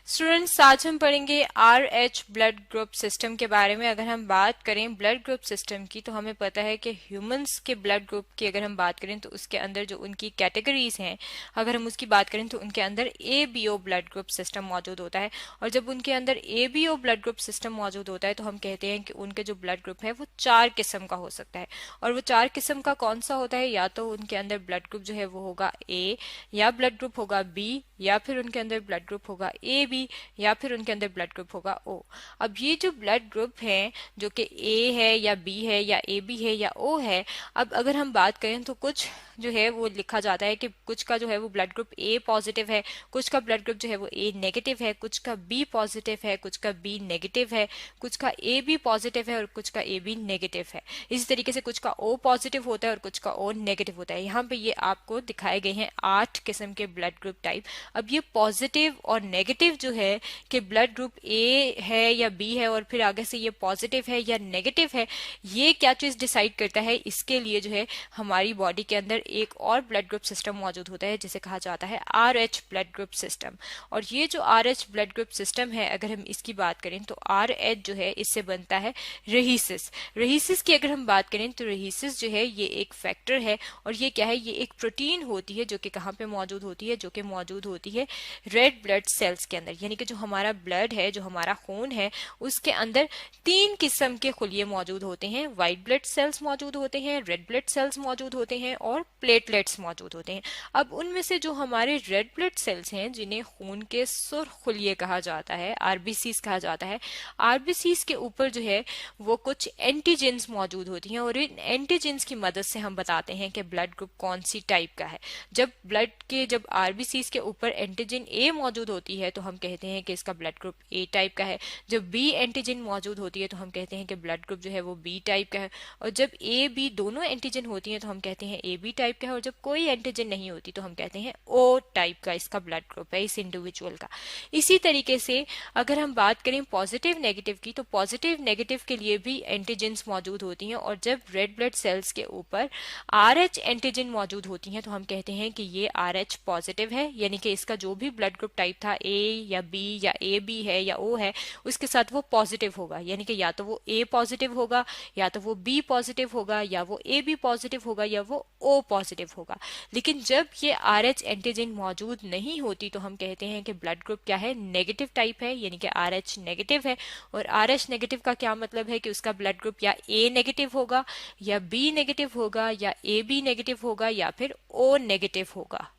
Students, आज हम पढ़ेंगे RH ब्लड ग्रुप सिस्टम के बारे में। अगर हम बात करें ब्लड ग्रुप सिस्टम की, तो हमें पता है कि ह्यूमंस के ब्लड ग्रुप की अगर हम बात करें तो उसके अंदर जो उनकी कैटेगरीज हैं, अगर हम उसकी बात करें तो उनके अंदर ABO ब्लड ग्रुप सिस्टम मौजूद होता है। और जब उनके अंदर ABO ब्लड ग्रुप सिस्टम मौजूद होता है तो हम कहते हैं कि उनके जो ब्लड ग्रुप है वो 4 किस्म का हो सकता है। और वो 4 किस्म का कौन सा होता है? या तो उनके अंदर ब्लड ग्रुप जो है वो होगा A, या ब्लड ग्रुप होगा B, या फिर उनके अंदर ब्लड ग्रुप होगा AB, या फिर उनके अंदर ब्लड ग्रुप होगा O। अब ये जो ब्लड ग्रुप हैं जो कि A है या B है या AB है या O है, अब अगर हम बात करें तो कुछ जो है वो लिखा जाता है कि कुछ का जो है वो ब्लड ग्रुप A पॉजिटिव है, कुछ का ब्लड ग्रुप जो है वो A नेगेटिव है, कुछ का B पॉजिटिव है, कुछ का B नेगेटिव है, कुछ का AB पॉजिटिव है और कुछ का AB नेगेटिव है। इसी तरीके से कुछ का O पॉजिटिव होता है और कुछ का O नेगेटिव होता है। यहाँ पे ये आपको दिखाए गए हैं 8 किस्म के ब्लड ग्रुप टाइप। अब ये पॉजिटिव और नेगेटिव जो है कि ब्लड ग्रुप A है या B है और फिर आगे से ये पॉजिटिव है या नेगेटिव है, ये क्या चीज डिसाइड करता है? इसके लिए जो है हमारी बॉडी के अंदर एक और ब्लड ग्रुप सिस्टम मौजूद होता है जिसे कहा जाता है RH ब्लड ग्रुप सिस्टम। और ये जो RH ब्लड ग्रुप सिस्टम है, अगर हम इसकी बात करें तो RH जो है इससे बनता है रहीसिस। रहीसिस की अगर हम बात करें तो रहीसिस जो है ये एक फैक्टर है और ये क्या है? ये एक प्रोटीन होती है जो कि कहाँ पे मौजूद होती है? जो कि मौजूद होती है रेड ब्लड सेल्स के अंदर। यानी कि जो हमारा ब्लड है, जो हमारा खून है, उसके अंदर 3 किस्म के खुलिये मौजूद होते हैं। व्हाइट ब्लड सेल्स मौजूद होते हैं, रेड ब्लड सेल्स मौजूद होते हैं और प्लेटलेट्स मौजूद होते हैं। अब उनमें से जो हमारे रेड ब्लड सेल्स हैं, जिन्हें खून के सुर्ख खुलिये कहा जाता है, RBCs कहा जाता है, RBCs के ऊपर जो है वो कुछ एंटीजेंस मौजूद होती हैं और इन एंटीजेंस की मदद से हम बताते हैं कि ब्लड ग्रुप कौन सी टाइप का है। जब RBCs के ऊपर एंटीजन A मौजूद होती है तो हम कहते हैं कि इसका ब्लड ग्रुप A टाइप का है। जब B एंटीजन मौजूद होती है तो हम कहते हैं कि ब्लड ग्रुप जो है वो B टाइप का है। और जब A B दोनों एंटीजन होती हैं तो हम कहते हैं AB टाइप का है। और जब कोई एंटीजन नहीं होती तो हम कहते हैं O टाइप का इसका ब्लड ग्रुप है, इस इंडिविजुअल का। इसी तरीके से अगर हम बात करें पॉजिटिव नेगेटिव की, तो पॉजिटिव नेगेटिव के लिए भी एंटीजेंस मौजूद होती हैं। और जब रेड ब्लड सेल्स के ऊपर RH एंटीजन मौजूद होती हैं तो हम कहते हैं कि ये RH पॉजिटिव है। यानी कि इसका जो भी ब्लड ग्रुप टाइप था A या B या AB है या O है, उसके साथ वो पॉजिटिव होगा। यानी कि या तो वो A पॉजिटिव होगा, या तो वो B पॉजिटिव होगा, या वो AB पॉजिटिव होगा, या वो O पॉजिटिव होगा। लेकिन जब ये RH एंटीजन मौजूद नहीं होती तो हम कहते हैं कि ब्लड ग्रुप क्या है? नेगेटिव टाइप है, यानी कि RH नेगेटिव है। और RH नेगेटिव का क्या मतलब है? कि उसका ब्लड ग्रुप या A नेगेटिव होगा, या B नेगेटिव होगा, या AB नेगेटिव होगा, या फिर O नेगेटिव होगा।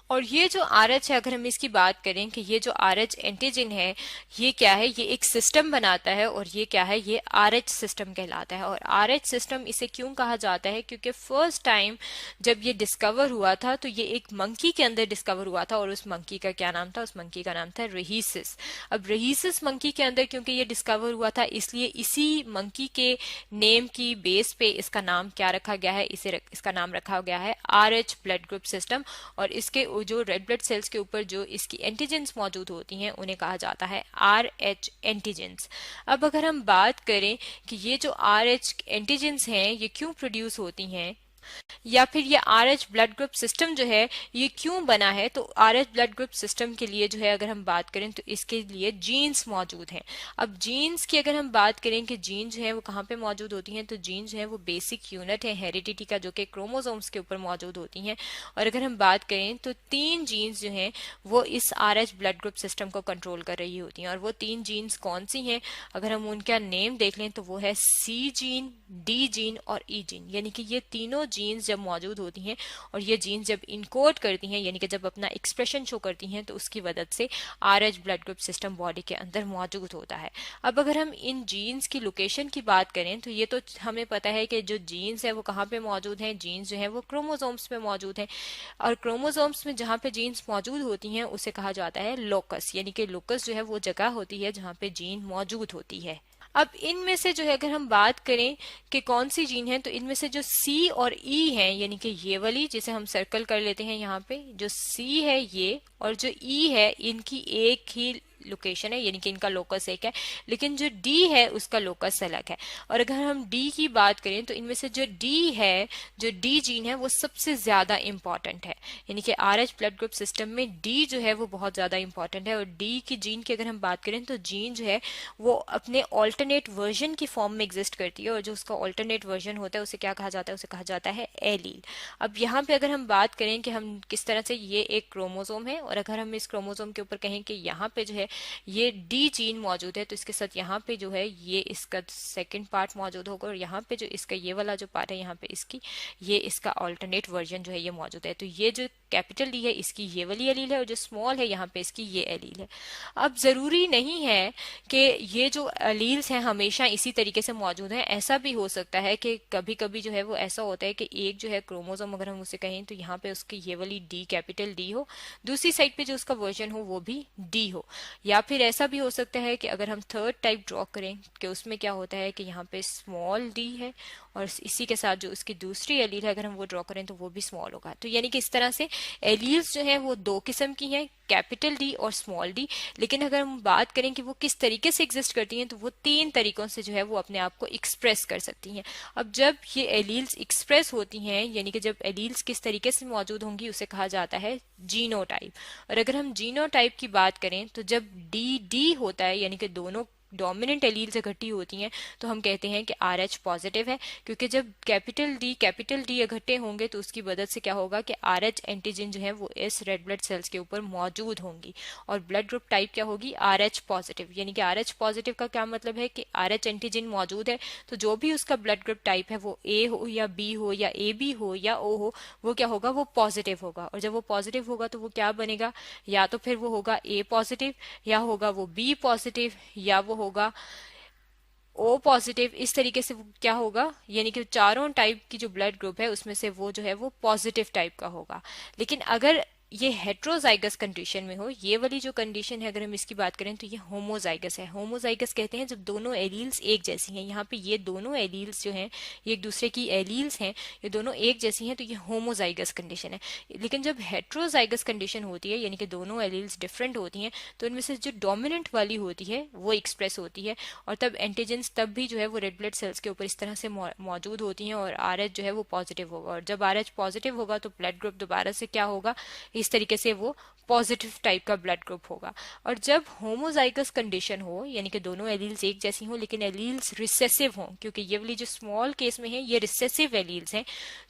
और ये जो RH है, अगर हम इसकी बात करें कि ये जो RH एंटीजन है ये क्या है? ये एक सिस्टम बनाता है और ये क्या है? ये RH सिस्टम कहलाता है। और RH सिस्टम इसे क्यों कहा जाता है? क्योंकि फर्स्ट टाइम जब ये डिस्कवर हुआ था तो ये एक मंकी के अंदर डिस्कवर हुआ था। और उस मंकी का क्या नाम था? उस मंकी का नाम था रहीसिस। अब रहीसिस मंकी के अंदर क्योंकि ये डिस्कवर हुआ था, इसलिए इसी मंकी के नेम की बेस पे इसका नाम क्या रखा गया है? इसका नाम रखा गया है RH ब्लड ग्रुप सिस्टम। और इसके जो रेड ब्लड सेल्स के ऊपर जो इसकी एंटीजेंस मौजूद होती हैं उन्हें कहा जाता है RH एंटीजेंस। अब अगर हम बात करें कि ये जो RH एंटीजेंस हैं ये क्यों प्रोड्यूस होती हैं, या फिर ये RH ब्लड ग्रुप सिस्टम जो है ये क्यों बना है, तो RH ब्लड ग्रुप सिस्टम के लिए जो है अगर हम बात करें तो इसके लिए जीन्स मौजूद हैं। अब जीन्स की अगर हम बात करें कि जीन जो है वो कहाँ पे मौजूद होती हैं, तो जीन जो है वो बेसिक यूनिट है हेरिडिटी का, जो कि क्रोमोसोम्स के ऊपर मौजूद होती हैं। और अगर हम बात करें तो 3 जीन्स जो हैं वो इस RH ब्लड ग्रुप सिस्टम को कंट्रोल कर रही होती हैं। और वो 3 जीन्स कौन सी हैं? अगर हम उनका नेम देख लें तो वो है C जीन, D जीन और E जीन। यानी कि ये तीनों जीन्स जब मौजूद होती हैं और ये जीन्स जब इनकोड करती हैं, यानी कि जब अपना एक्सप्रेशन शो करती हैं, तो उसकी मदद से RH blood group system body के अंदर मौजूद होता है। अब अगर हम इन जीन्स की लोकेशन की बात करें तो ये तो हमें पता है कि जो जीन्स है वो कहाँ पे मौजूद हैं। जीन्स जो है वो क्रोमोसोम्स में मौजूद हैं। और क्रोमोसोम्स में जहाँ पे जीन्स मौजूद होती हैं उसे कहा जाता है लोकस। यानी कि लोकस जो है वो जगह होती है जहाँ पे जीन मौजूद होती है। अब इनमें से जो है अगर हम बात करें कि कौन सी जीन है, तो इनमें से जो C और E है, यानी कि ये वाली जिसे हम सर्कल कर लेते हैं यहाँ पे, जो C है ये और जो E है, इनकी एक ही लोकेशन है, यानी कि इनका लोकस एक है, लेकिन जो डी है उसका लोकस अलग है। और अगर हम डी की बात करें तो इनमें से जो डी है, जो डी जीन है, वो सबसे ज्यादा इंपॉर्टेंट है। यानी कि आरएच ब्लड ग्रुप सिस्टम में डी जो है वो बहुत ज्यादा इंपॉर्टेंट है। और डी की जीन की अगर हम बात करें तो जीन जो है वो अपने ऑल्टरनेट वर्जन की फॉर्म में एग्जिस्ट करती है, और जो उसका ऑल्टरनेट वर्जन होता है उसे क्या कहा जाता है, उसे कहा जाता है एलील। अब यहाँ पे अगर हम बात करें कि हम किस तरह से, ये एक क्रोमोसोम है, और अगर हम इस क्रोमोसोम के ऊपर कहें कि यहाँ पे जो है ये डी जीन मौजूद है, तो इसके साथ यहाँ पे जो है ये इसका सेकंड पार्ट मौजूद होगा, और यहाँ पे जो इसका ये वाला जो पार्ट है, यहाँ पे इसकी ये इसका ऑल्टरनेट वर्जन जो है ये मौजूद है। तो ये जो कैपिटल डी है इसकी ये वाली एलील है, और जो स्मॉल है यहाँ पे इसकी ये एलील है। अब जरूरी नहीं है कि ये जो एलील्स हैं हमेशा इसी तरीके से मौजूद हैं। ऐसा भी हो सकता है कि कभी कभी जो है वो ऐसा होता है कि एक जो है क्रोमोसोम अगर हम उसे कहें तो यहाँ पे उसकी ये वाली डी कैपिटल डी हो, दूसरी साइड पे जो उसका वर्जन हो वो भी डी हो। या फिर ऐसा भी हो सकता है कि अगर हम थर्ड टाइप ड्रॉ करें कि उसमें क्या होता है कि यहाँ पे स्मॉल डी है, और इसी के साथ जो उसकी दूसरी एलील है अगर हम वो ड्रॉ करें तो वो भी स्मॉल होगा। तो यानी कि इस तरह से एलील्स जो है वो दो किस्म की हैं, कैपिटल डी और स्मॉल डी। लेकिन अगर हम बात करें कि वो किस तरीके से एग्जिस्ट करती हैं तो वो तीन तरीकों से जो है वो अपने आप को एक्सप्रेस कर सकती हैं। अब जब ये एलील्स एक्सप्रेस होती हैं, यानी कि जब एलील्स किस तरीके से मौजूद होंगी उसे कहा जाता है जीनोटाइप। और अगर हम जीनोटाइप की बात करें तो जब डी डी होता है, यानी कि दोनों डोमिनेंट एलील्स इकट्ठी होती हैं, तो हम कहते हैं कि आर एच पॉजिटिव है। क्योंकि जब कैपिटल डी इकट्ठे होंगे तो उसकी मदद से क्या होगा कि आर एच एंटीजन जो है वो इस रेड ब्लड सेल्स के ऊपर मौजूद होंगी, और ब्लड ग्रुप टाइप क्या होगी, आर एच पॉजिटिव। यानी कि आर एच पॉजिटिव का क्या मतलब है कि आर एच एंटीजन मौजूद है, तो जो भी उसका ब्लड ग्रुप टाइप है वो ए हो या बी हो या ए बी हो या ओ हो, वो क्या होगा, वो पॉजिटिव होगा। और जब वो पॉजिटिव होगा तो वो क्या बनेगा, या तो फिर वो होगा ए पॉजिटिव, या होगा वो बी पॉजिटिव, या वो होगा ओ पॉजिटिव। इस तरीके से वो क्या होगा, यानी कि चारों टाइप की जो ब्लड ग्रुप है उसमें से वो जो है वो पॉजिटिव टाइप का होगा। लेकिन अगर ये हेट्रोजाइगस कंडीशन में हो, ये वाली जो कंडीशन है अगर हम इसकी बात करें तो ये होमोजाइगस है। होमोजाइगस कहते हैं जब दोनों एलील्स एक जैसी हैं। यहाँ पे ये दोनों एलील्स जो हैं ये एक दूसरे की एलील्स हैं, ये दोनों एक जैसी हैं, तो ये होमोजाइगस कंडीशन है। लेकिन जब हेट्रोजाइगस कंडीशन होती है, यानी कि दोनों एलील्स डिफरेंट होती हैं, तो इनमें से जो डोमिनेंट वाली होती है वो एक्सप्रेस होती है, और तब एंटीजेंस तब भी जो है वो रेड ब्लड सेल्स के ऊपर इस तरह से मौजूद होती हैं, और आर एच जो है वो पॉजिटिव होगा। और जब आर एच पॉजिटिव होगा तो ब्लड ग्रुप दोबारा से क्या होगा, इस तरीके से वो पॉजिटिव टाइप का ब्लड ग्रुप होगा। और जब होमोजाइगस कंडीशन हो, यानी कि दोनों एलील्स एक जैसी हो लेकिन एलील्स रिसेसिव हों, क्योंकि ये वाली जो स्मॉल केस में है ये रिसेसिव एलील्स हैं,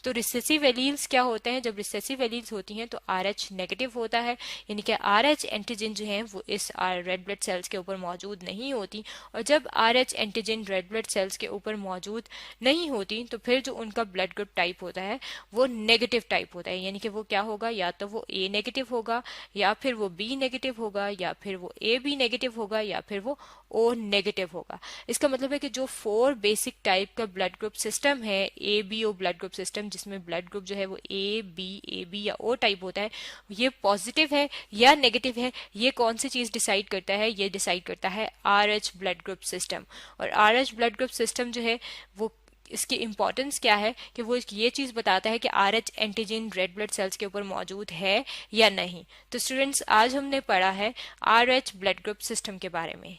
तो रिसेसिव एलील्स क्या होते हैं, जब रिसेसिव एलील्स होती हैं तो आर एच नेगेटिव होता है, यानी कि आर एच एंटीजन जो है वो इस रेड ब्लड सेल्स के ऊपर मौजूद नहीं होती। और जब R H antigen red blood cells के ऊपर मौजूद नहीं होती तो फिर जो उनका ब्लड ग्रुप टाइप होता है वो नेगेटिव टाइप होता है, यानी कि वो क्या होगा, या तो वो ए नेगेटिव होगा, या फिर वो बी नेगेटिव होगा, या फिर वो ए बी नेगेटिव होगा, या फिर वो ओ नेगेटिव होगा। इसका मतलब है कि जो 4 बेसिक टाइप का ब्लड ग्रुप सिस्टम है, A B O blood group system, जिसमें ब्लड ग्रुप जो है वो ए बी या ओ टाइप होता है, ये पॉजिटिव है या नेगेटिव है, ये कौन सी चीज डिसाइड करता है, ये डिसाइड करता है R H blood group system. और R H blood group system जो है वो, इसकी इंपॉर्टेंस क्या है कि वो ये चीज बताता है कि R H antigen red blood cells के ऊपर मौजूद है या नहीं। तो स्टूडेंट्स आज हमने पढ़ा है R H blood group system के बारे में।